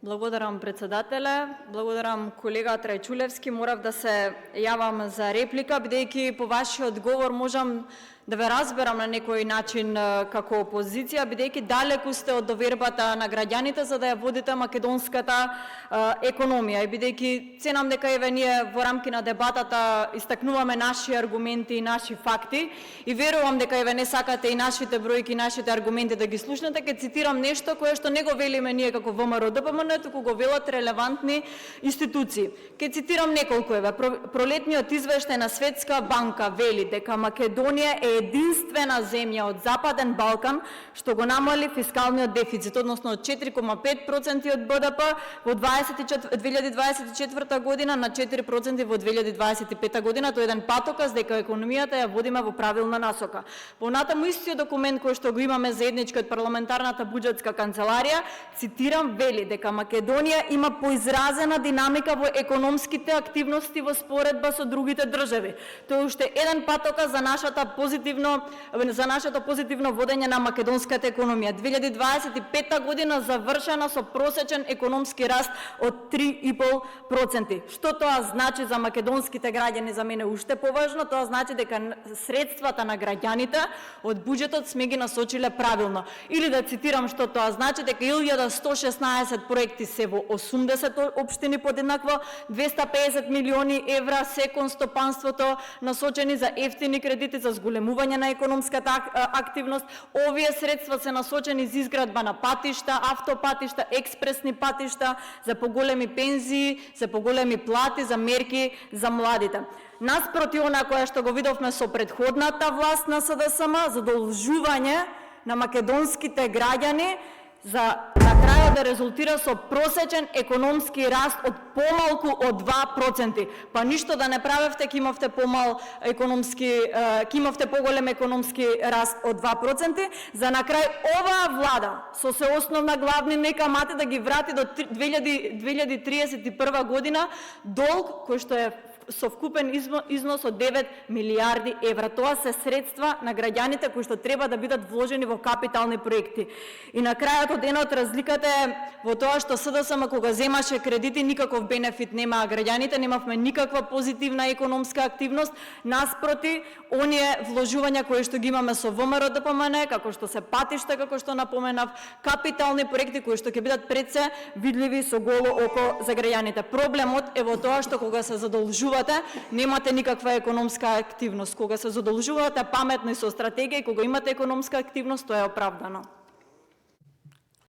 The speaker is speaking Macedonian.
Благодарам, председателе. Благодарам, колега Трајчулевски. Морав да се јавам за реплика, бидејќи по вашиот говор можам да ве разберам на некој начин како опозиција, бидејќи далеку сте од довербата на граѓаните за да ја водите македонската економија. И бидејќи ценам дека еве ние во рамки на дебатата истакнуваме наши аргументи и наши факти и верувам дека еве не сакате и нашите бројки и нашите аргументи да ги слушнете, ќе цитирам нешто кое што не го велиме ние како ВМРО-ДПМН, туку го велат релевантни институции. Ќе цитирам неколку еве. Пролетниот извештај на Светска банка вели дека Македонија е единствена земја од Западен Балкан што го намали фискалниот дефицит, односно од 4,5% од БДП во 2024 година на 4% во 2025 година. Тоа е еден патоказ дека економијата ја водиме во правилна насока. Понатаму истиот документ кој што го имаме заеднички од парламентарната буџетска канцеларија, цитирам, вели дека Македонија има поизразена динамика во економските активности во споредба со другите држави. Тоа е уште еден патоказ за нашето позитивно водење на македонската економија. 2025 година завршена со просечен економски раст од 3,5%. Што тоа значи за македонските граѓани? За мене уште поважно, тоа значи дека средствата на граѓаните од буџетот сме ги насочиле правилно. Или да цитирам што тоа значи, дека 1116 проекти се во 80 општини подеднакво, 250 милиони евра се кон стопанството насочени за ефтини кредити за зголемување на економската активност. Овие средства се насочени за изградба на патишта, автопатишта, експресни патишта, за поголеми пензии, за поголеми плати, за мерки за младите. Наспроти она кое што го видовме со претходната власт на СДСМ, задолжување на македонските граѓани за на крајот да резултира со просечен економски раст од помалку од 2%. Па ништо да не правевте, ќе имавте поголем економски раст од 2%. За на крај оваа влада со се основна главнина и камати да ги врати до 2031 година долг кој што е со вкупен износ од 9 милиарди евра. Тоа се средства на граѓаните кои што треба да бидат вложени во капитални проекти. И на крајот од денот разликата е во тоа што СДСМ кога земаше кредити никаков бенефит немаа граѓаните, немавме никаква позитивна економска активност, наспроти оние вложувања кои што ги имаме со ВМРО-ДПМН, како што се патишта, како што напоменав, капитални проекти кои што ќе бидат пред се видливи со голо око за граѓаните. Проблемот е во тоа што кога се задолжувате, немате никаква економска активност. Кога се задолжувате паметно и со стратегија, и кога имате економска активност, тоа е оправдано.